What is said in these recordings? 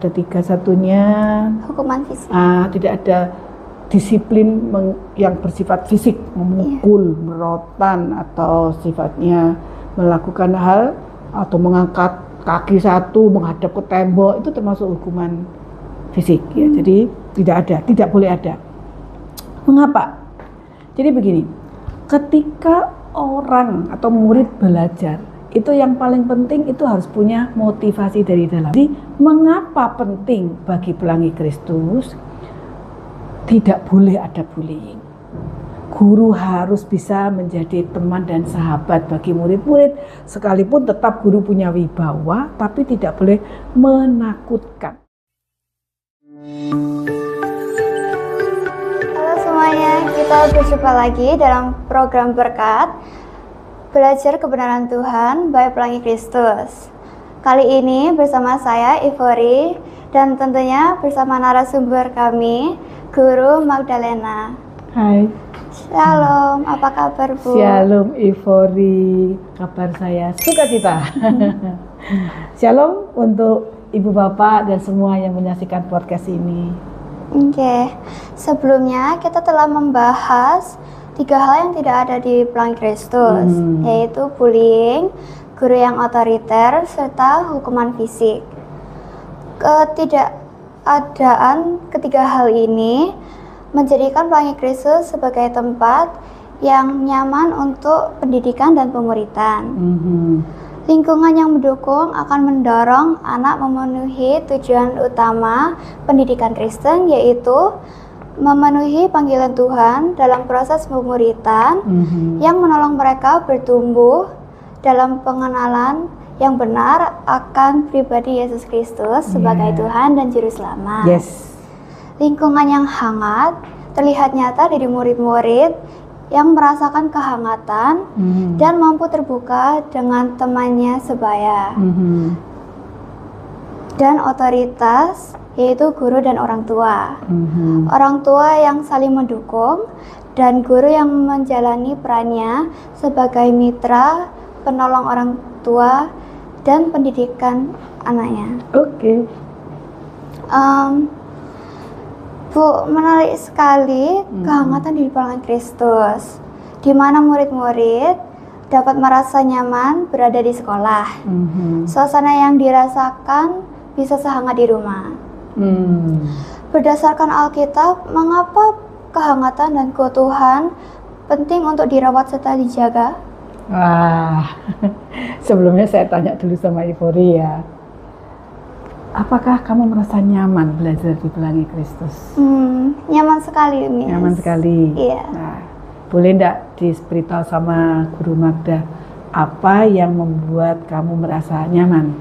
ada tiga, satunya hukuman fisik. Tidak ada disiplin yang bersifat fisik, memukul, merotan, atau sifatnya melakukan hal atau mengangkat kaki satu menghadap ke tembok, itu termasuk hukuman fisik ya. Jadi tidak boleh ada. Mengapa? Jadi begini, ketika orang atau murid belajar, itu yang paling penting itu harus punya motivasi dari dalam. Jadi mengapa penting bagi Pelangi Kristus tidak boleh ada bullying? Guru harus bisa menjadi teman dan sahabat bagi murid-murid, sekalipun tetap guru punya wibawa, tapi tidak boleh menakutkan. Halo semuanya, kita berjumpa lagi dalam program Berkat Belajar Kebenaran Tuhan by Pelangi Kristus. Kali ini bersama saya Ivory dan tentunya bersama narasumber kami, Guru Magdalena. Hai. Shalom, apa kabar Bu? Shalom Ivory, kabar saya sukacita. Shalom untuk Ibu Bapak dan semua yang menyaksikan podcast ini. Oke, sebelumnya kita telah membahas 3 hal yang tidak ada di Pelangi Kristus, yaitu bullying, guru yang otoriter, serta hukuman fisik. Ketidakadaan ketiga hal ini menjadikan Pelangi Kristus sebagai tempat yang nyaman untuk pendidikan dan pemuritan. Lingkungan yang mendukung akan mendorong anak memenuhi tujuan utama pendidikan Kristen, yaitu memenuhi panggilan Tuhan dalam proses pemuritan yang menolong mereka bertumbuh dalam pengenalan yang benar akan pribadi Yesus Kristus sebagai Tuhan dan Juru Selamat. Lingkungan yang hangat terlihat nyata dari murid-murid yang merasakan kehangatan dan mampu terbuka dengan temannya sebaya. Dan otoritas, yaitu guru dan orang tua. Orang tua yang saling mendukung dan guru yang menjalani perannya sebagai mitra, penolong orang tua dan pendidikan anaknya. Bu, menarik sekali kehangatan di Pelangi Kristus, di mana murid-murid dapat merasa nyaman berada di sekolah. Suasana yang dirasakan bisa sehangat di rumah. Berdasarkan Alkitab, mengapa kehangatan dan keutuhan penting untuk dirawat serta dijaga? Sebelumnya saya tanya dulu sama Ivory ya. Apakah kamu merasa nyaman belajar di Pelangi Kristus? Nyaman sekali, Miss. Nyaman sekali. Iya. Nah, boleh enggak diberitahu sama Guru Magda apa yang membuat kamu merasa nyaman?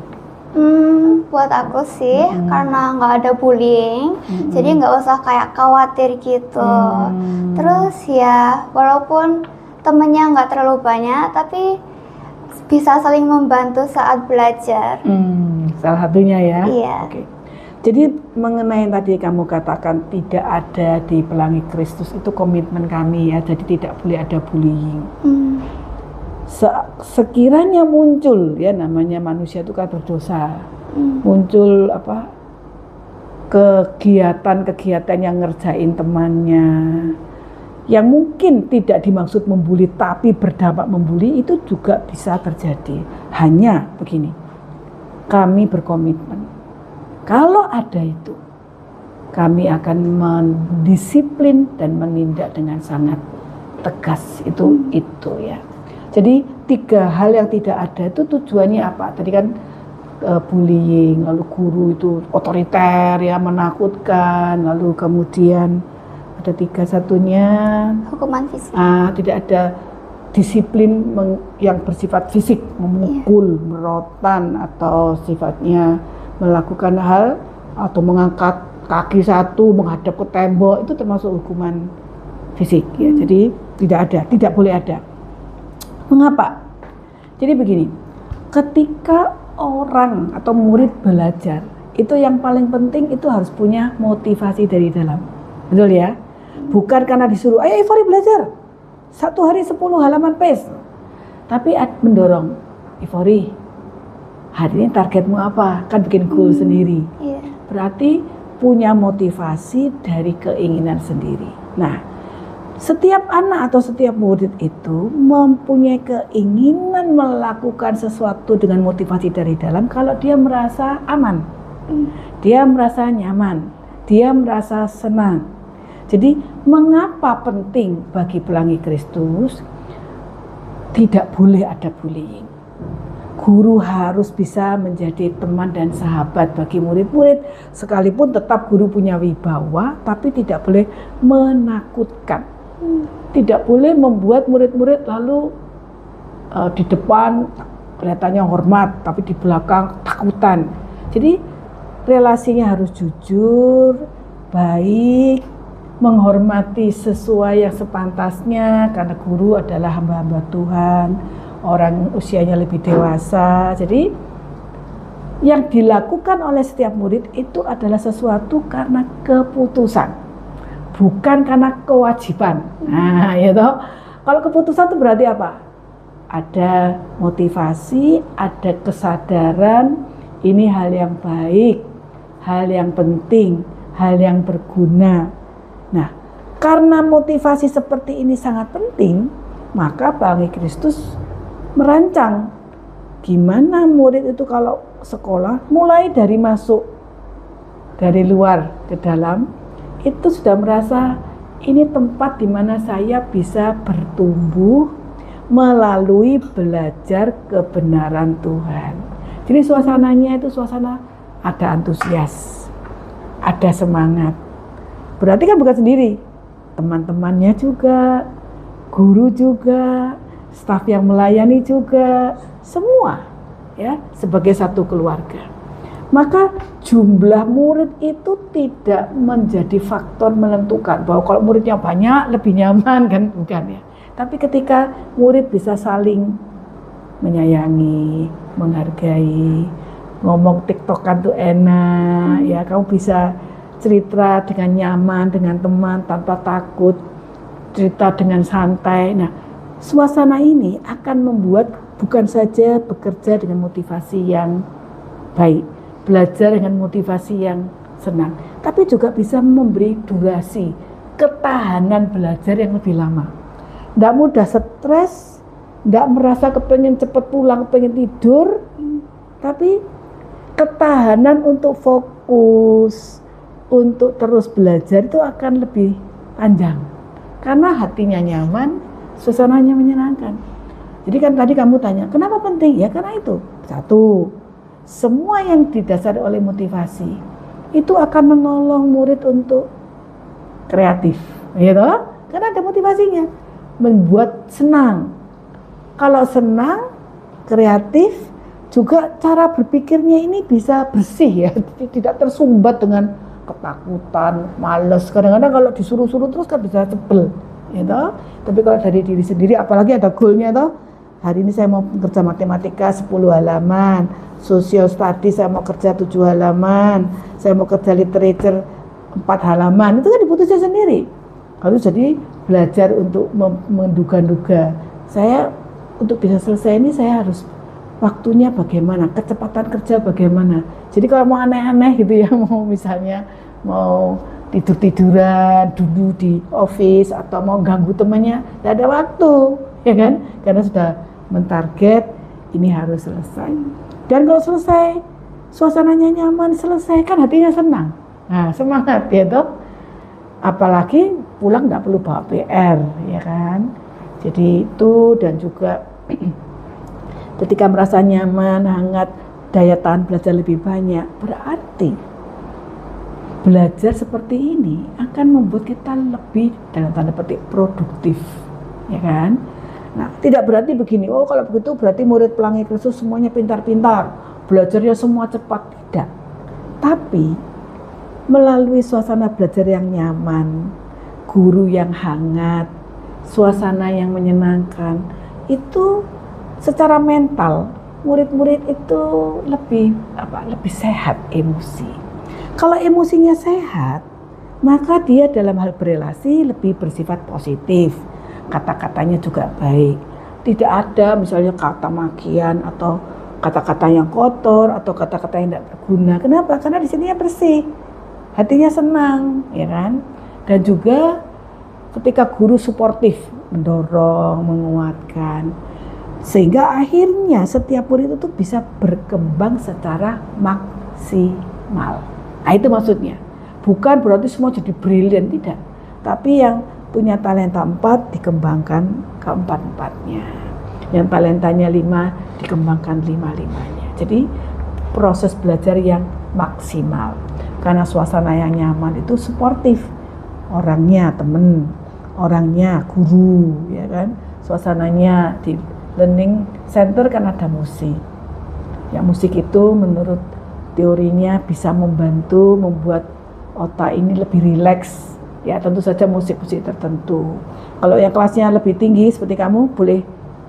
Buat aku sih, karena nggak ada bullying, jadi nggak usah kayak khawatir gitu. Terus ya, walaupun temennya nggak terlalu banyak, tapi bisa saling membantu saat belajar. Salah satunya ya. Iya. Jadi mengenai yang tadi kamu katakan tidak ada di Pelangi Kristus, itu komitmen kami ya. Jadi tidak boleh ada bullying. Sekiranya muncul ya, namanya manusia itu kan berdosa, muncul kegiatan yang ngerjain temannya yang mungkin tidak dimaksud membuli tapi berdampak membuli, itu juga bisa terjadi. Hanya begini, kami berkomitmen kalau ada itu kami akan mendisiplin dan menindak dengan sangat tegas. Itu ya. Jadi 3 hal yang tidak ada itu tujuannya apa? Tadi kan bullying, lalu guru itu otoriter ya, menakutkan, lalu kemudian ada 3, satunya Hukuman fisik. Tidak ada disiplin yang bersifat fisik, memukul, merotan, atau sifatnya melakukan hal atau mengangkat kaki satu menghadap ke tembok, itu termasuk hukuman fisik ya. Jadi tidak boleh ada. Mengapa? Jadi begini, ketika orang atau murid belajar, itu yang paling penting itu harus punya motivasi dari dalam. Betul ya? Bukan karena disuruh, ayo Ivory belajar 1 hari 10 halaman PES, tapi mendorong, Ivory hari ini targetmu apa? Kan bikin goal sendiri. berarti punya motivasi dari keinginan sendiri. Nah, setiap anak atau setiap murid itu mempunyai keinginan melakukan sesuatu dengan motivasi dari dalam kalau dia merasa aman, dia merasa nyaman, dia merasa senang. Jadi mengapa penting bagi Pelangi Kristus tidak boleh ada bullying? Guru harus bisa menjadi teman dan sahabat bagi murid-murid, sekalipun tetap guru punya wibawa, tapi tidak boleh menakutkan. Tidak boleh membuat murid-murid lalu di depan kelihatannya hormat, tapi di belakang takutan. Jadi relasinya harus jujur, baik, menghormati sesuai yang sepantasnya, karena guru adalah hamba-hamba Tuhan, orang usianya lebih dewasa. Jadi yang dilakukan oleh setiap murid itu adalah sesuatu karena keputusan, bukan karena kewajiban. Nah, ya toh. Kalau keputusan itu berarti apa? Ada motivasi, ada kesadaran, ini hal yang baik, hal yang penting, hal yang berguna. Nah, karena motivasi seperti ini sangat penting, maka Pelangi Kristus merancang gimana murid itu kalau sekolah, mulai dari masuk dari luar ke dalam, itu sudah merasa ini tempat di mana saya bisa bertumbuh melalui belajar kebenaran Tuhan. Jadi suasananya itu suasana ada antusias, ada semangat. Berarti kan bukan sendiri, teman-temannya juga, guru juga, staf yang melayani juga, semua ya sebagai satu keluarga. Maka jumlah murid itu tidak menjadi faktor menentukan bahwa kalau muridnya banyak lebih nyaman, kan bukan ya. Tapi ketika murid bisa saling menyayangi, menghargai, ngomong tiktokan tuh enak ya, kamu bisa cerita dengan nyaman dengan teman tanpa takut, cerita dengan santai. Nah, suasana ini akan membuat bukan saja bekerja dengan motivasi yang baik, belajar dengan motivasi yang senang, tapi juga bisa memberi durasi, ketahanan belajar yang lebih lama. Tidak mudah stres, tidak merasa kepengen cepat pulang, pengen tidur, tapi ketahanan untuk fokus, untuk terus belajar itu akan lebih panjang. Karena hatinya nyaman, suasananya menyenangkan. Jadi kan tadi kamu tanya, kenapa penting? Ya karena itu. Satu, semua yang didasari oleh motivasi itu akan menolong murid untuk kreatif, gitu? Karena ada motivasinya, membuat senang. Kalau senang, kreatif, juga cara berpikirnya ini bisa bersih ya, tidak tersumbat dengan ketakutan, malas. Kadang-kadang kalau disuruh-suruh terus kan bisa sebel, gitu. Tapi kalau dari diri sendiri, apalagi ada goalnya, toh. Hari ini saya mau kerja matematika 10 halaman, social study saya mau kerja 7 halaman, saya mau kerja literature 4 halaman, itu kan diputusnya sendiri. Harus jadi belajar untuk menduga-duga. Saya untuk bisa selesai ini saya harus waktunya bagaimana, kecepatan kerja bagaimana. Jadi kalau mau aneh-aneh gitu ya, mau misalnya mau tidur-tiduran dulu di office atau mau ganggu temannya, tidak ada waktu, ya kan? Karena sudah mentarget ini harus selesai. Dan kalau selesai, suasananya nyaman, selesai kan hatinya senang. Nah, semangat ya toh. Apalagi pulang nggak perlu bawa PR, ya kan? Jadi itu, dan juga ketika merasa nyaman, hangat, daya tahan belajar lebih banyak, berarti belajar seperti ini akan membuat kita lebih dalam tanda petik produktif, ya kan? Nah, tidak berarti begini, oh kalau begitu berarti murid Pelangi Kristus semuanya pintar-pintar, belajarnya semua cepat, tidak. Tapi melalui suasana belajar yang nyaman, guru yang hangat, suasana yang menyenangkan, itu secara mental murid-murid itu lebih sehat emosi. Kalau emosinya sehat, maka dia dalam hal berelasi lebih bersifat positif. Kata-katanya juga baik. Tidak ada misalnya kata makian atau kata-kata yang kotor atau kata-kata yang tidak berguna. Kenapa? Karena di sininya bersih, hatinya senang, ya kan? Dan juga ketika guru suportif, mendorong, menguatkan, sehingga akhirnya setiap murid itu bisa berkembang secara maksimal. Nah, itu maksudnya. Bukan berarti semua jadi brilian, tidak. Tapi yang punya talenta 4 dikembangkan keempat-empatnya. Yang talentanya 5 dikembangkan 5-5-nya. Jadi proses belajar yang maksimal. Karena suasana yang nyaman itu suportif. Orangnya temen, orangnya guru, ya kan? Suasananya di learning center kan ada musik. Ya, musik itu menurut teorinya bisa membantu membuat otak ini lebih rileks. Ya, tentu saja musik-musik tertentu. Kalau yang kelasnya lebih tinggi seperti kamu, boleh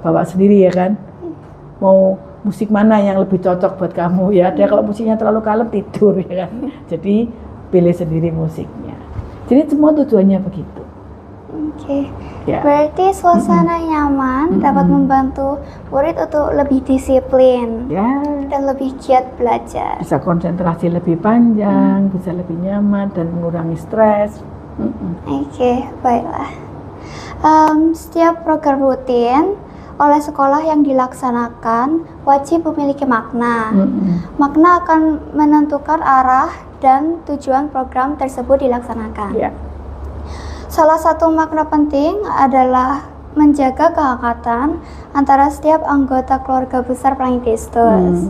bawa sendiri, ya kan? Mau musik mana yang lebih cocok buat kamu, ya? Dia kalau musiknya terlalu kalem tidur, ya kan? Jadi pilih sendiri musiknya. Jadi semua tujuannya begitu. Oke. Ya. Berarti suasana nyaman dapat membantu murid untuk lebih disiplin, ya, dan lebih giat belajar. Bisa konsentrasi lebih panjang, bisa lebih nyaman dan mengurangi stres. Oke, baiklah. Setiap program rutin oleh sekolah yang dilaksanakan wajib memiliki makna. Makna akan menentukan arah dan tujuan program tersebut dilaksanakan. Yeah. Salah satu makna penting adalah menjaga kehangatan antara setiap anggota keluarga besar Pelangi Kristus.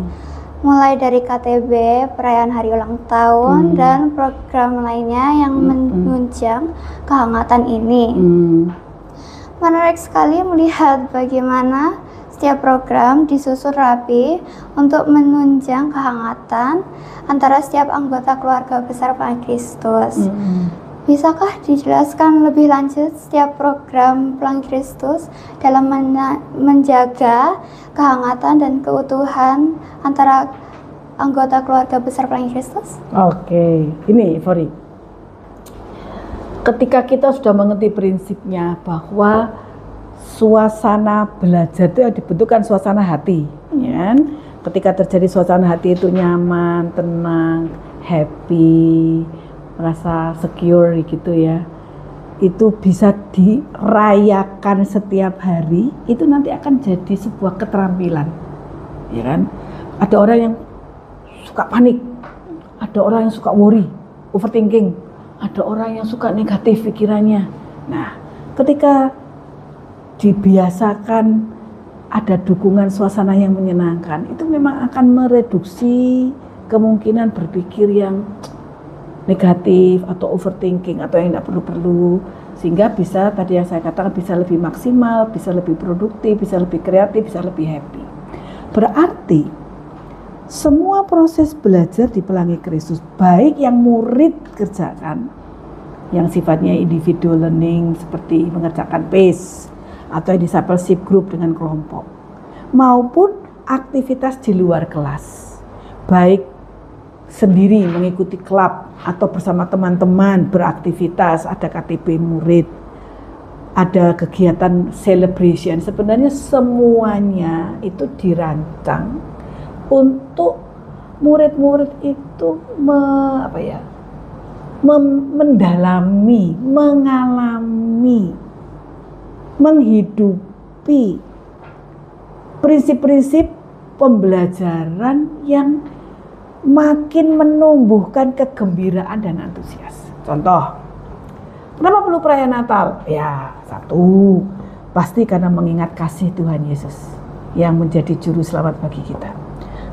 Mulai dari KTB, perayaan hari ulang tahun, dan program lainnya yang menunjang kehangatan ini. Menarik sekali melihat bagaimana setiap program disusun rapi untuk menunjang kehangatan antara setiap anggota keluarga besar Pelangi Kristus. Bisakah dijelaskan lebih lanjut setiap program Pelangi Kristus dalam menjaga kehangatan dan keutuhan antara anggota keluarga besar Pelangi Kristus? Oke, ini Fori. Ketika kita sudah mengerti prinsipnya bahwa suasana belajar itu dibentukkan suasana hati, ya. Ketika terjadi suasana hati itu nyaman, tenang, happy, merasa secure gitu ya, itu bisa dirayakan setiap hari, itu nanti akan jadi sebuah keterampilan, ya kan? Ada orang yang suka panik, ada orang yang suka worry, overthinking, ada orang yang suka negatif pikirannya. Nah, ketika dibiasakan ada dukungan suasana yang menyenangkan, itu memang akan mereduksi kemungkinan berpikir yang negatif atau overthinking atau yang tidak perlu-perlu, sehingga bisa, tadi yang saya katakan, bisa lebih maksimal, bisa lebih produktif, bisa lebih kreatif, bisa lebih happy. Berarti semua proses belajar di Pelangi Kristus, baik yang murid kerjakan, yang sifatnya individual learning seperti mengerjakan PACE atau discipleship group dengan kelompok, maupun aktivitas di luar kelas, baik sendiri mengikuti klub atau bersama teman-teman beraktivitas, ada KTB murid, ada kegiatan celebration, sebenarnya semuanya itu dirancang untuk murid-murid itu mendalami, mengalami, menghidupi prinsip-prinsip pembelajaran yang makin menumbuhkan kegembiraan dan antusias. Contoh, kenapa perlu perayaan Natal? Ya, satu, pasti karena mengingat kasih Tuhan Yesus yang menjadi juru selamat bagi kita.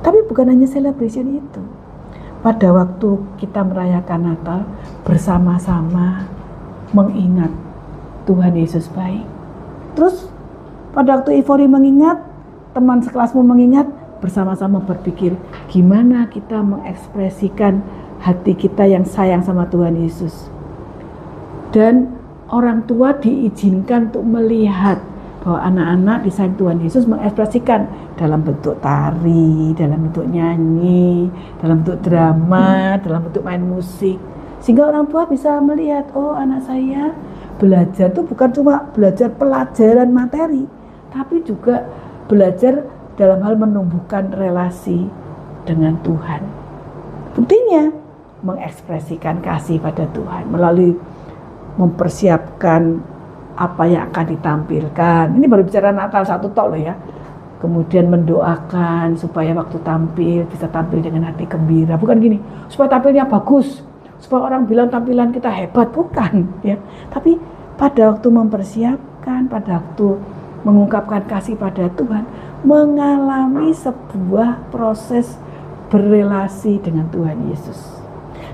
Tapi bukan hanya celebration itu. Pada waktu kita merayakan Natal, bersama-sama mengingat Tuhan Yesus baik. Terus pada waktu Ifori mengingat, teman sekelasmu mengingat, bersama-sama berpikir gimana kita mengekspresikan hati kita yang sayang sama Tuhan Yesus. Dan orang tua diizinkan untuk melihat bahwa anak-anak disayang Tuhan Yesus, mengekspresikan dalam bentuk tari, dalam bentuk nyanyi, dalam bentuk drama, dalam bentuk main musik. Sehingga orang tua bisa melihat, oh anak saya belajar itu bukan cuma belajar pelajaran materi, tapi juga belajar dalam hal menumbuhkan relasi dengan Tuhan. Buktinya mengekspresikan kasih pada Tuhan melalui mempersiapkan apa yang akan ditampilkan. Ini baru bicara Natal satu tok loh ya. Kemudian mendoakan supaya waktu tampil bisa tampil dengan hati gembira. Bukan gini, supaya tampilnya bagus, supaya orang bilang tampilan kita hebat, bukan ya. Tapi pada waktu mempersiapkan, pada waktu mengungkapkan kasih pada Tuhan, mengalami sebuah proses berelasi dengan Tuhan Yesus.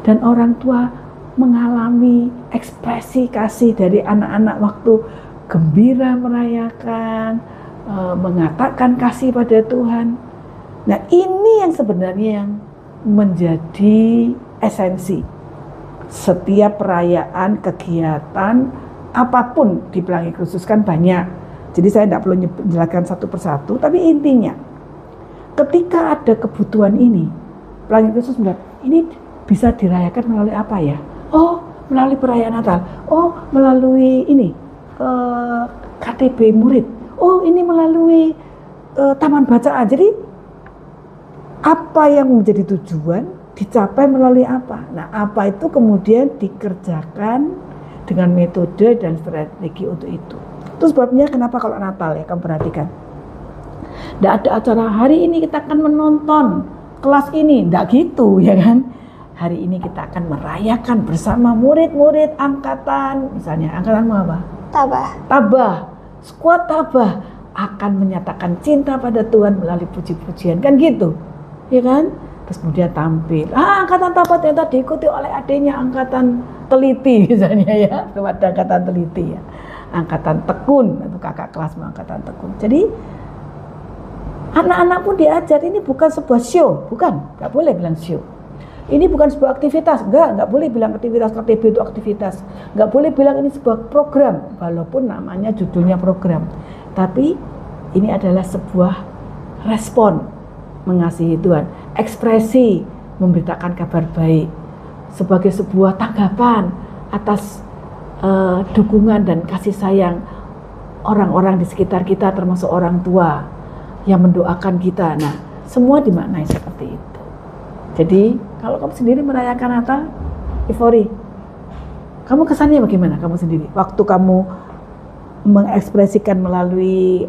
Dan orang tua mengalami ekspresi kasih dari anak-anak waktu gembira merayakan, mengatakan kasih pada Tuhan. Nah, ini yang sebenarnya yang menjadi esensi setiap perayaan, kegiatan apapun di Pelangi Kristus kan banyak. Jadi saya tidak perlu menjelaskan satu persatu, tapi intinya ketika ada kebutuhan ini, Pelangi Kristus melihat ini bisa dirayakan melalui apa ya? Oh, melalui perayaan Natal. Oh, melalui ini KTB murid. Oh, ini melalui taman bacaan. Jadi apa yang menjadi tujuan dicapai melalui apa? Nah, apa itu kemudian dikerjakan dengan metode dan strategi untuk itu. Itu sebabnya kenapa kalau Natal ya, kamu perhatikan. Tidak ada acara hari ini kita akan menonton kelas ini, tidak gitu ya kan. Hari ini kita akan merayakan bersama murid-murid angkatan, misalnya angkatan apa? Tabah. Skuad Tabah akan menyatakan cinta pada Tuhan melalui puji-pujian, kan gitu, ya kan? Terus kemudian tampil, angkatan Tabah ternyata diikuti oleh adiknya angkatan Teliti misalnya ya, kepada angkatan Teliti ya, angkatan Tekun atau kakak kelas angkatan Tekun. Jadi anak-anak pun diajar ini bukan sebuah show, bukan, nggak boleh bilang show. Ini bukan sebuah aktivitas, nggak boleh bilang aktivitas KTB itu aktivitas, nggak boleh bilang ini sebuah program, walaupun namanya judulnya program. Tapi ini adalah sebuah respon mengasihi Tuhan, ekspresi memberitakan kabar baik sebagai sebuah tanggapan atas dukungan dan kasih sayang orang-orang di sekitar kita, termasuk orang tua yang mendoakan kita. Nah, semua dimaknai seperti itu. Jadi kalau kamu sendiri merayakan Natal, Ivori, kamu kesannya bagaimana kamu sendiri? Waktu kamu mengekspresikan melalui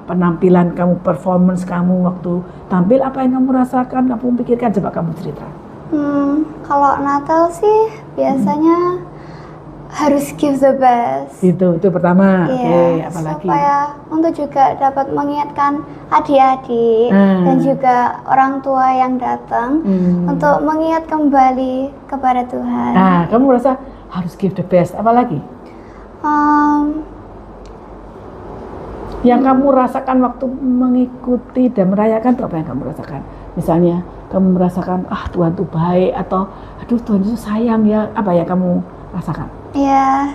penampilan kamu, performance kamu waktu tampil, apa yang kamu rasakan, kamu pikirkan, coba kamu cerita. Kalau Natal sih biasanya harus give the best. Itu pertama. Iya, apalagi supaya untuk juga dapat mengingatkan adik-adik dan juga orang tua yang datang untuk mengingat kembali kepada Tuhan. Nah, kamu merasa harus give the best, apalagi? Yang kamu rasakan waktu mengikuti dan merayakan itu apa yang kamu rasakan? Misalnya kamu merasakan Tuhan itu baik, atau aduh Tuhan itu sayang ya, apa ya kamu rasakan? Ya,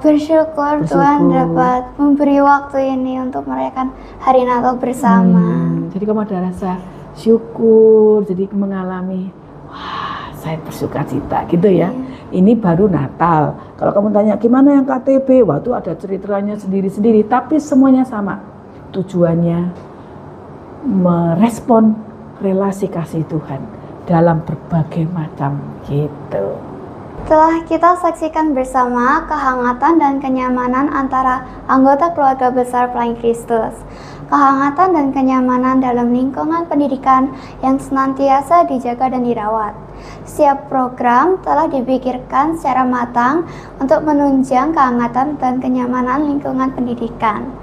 bersyukur Tuhan dapat memberi waktu ini untuk merayakan hari Natal bersama. Jadi kamu ada rasa syukur, jadi mengalami, wah saya bersuka cita gitu ya. Ini baru Natal. Kalau kamu tanya gimana yang KTB, wah itu ada ceritanya sendiri-sendiri, tapi semuanya sama. Tujuannya merespon relasi kasih Tuhan dalam berbagai macam gitu. Telah kita saksikan bersama kehangatan dan kenyamanan antara anggota keluarga besar Pelangi Kristus. Kehangatan dan kenyamanan dalam lingkungan pendidikan yang senantiasa dijaga dan dirawat. Setiap program telah dipikirkan secara matang untuk menunjang kehangatan dan kenyamanan lingkungan pendidikan.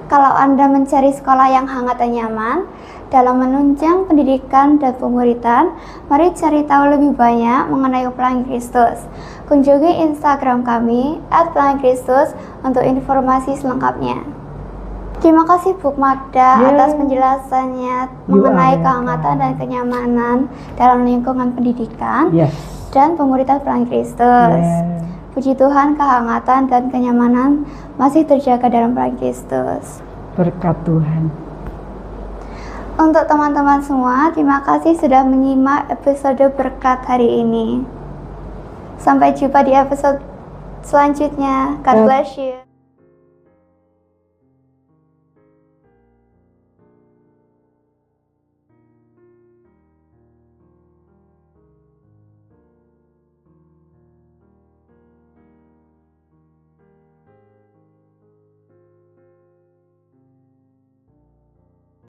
Kalau Anda mencari sekolah yang hangat dan nyaman dalam menunjang pendidikan dan pemuritan, mari cari tahu lebih banyak mengenai Pelangi Kristus. Kunjungi Instagram kami @pelangikristus untuk informasi selengkapnya. Terima kasih Bu Magda atas penjelasannya mengenai kehangatan dan kenyamanan dalam lingkungan pendidikan dan pemuritan Pelangi Kristus. Puji Tuhan, kehangatan dan kenyamanan masih terjaga dalam Pelangi Kristus. Berkat Tuhan. Untuk teman-teman semua, terima kasih sudah menyimak episode berkat hari ini. Sampai jumpa di episode selanjutnya. God bless you.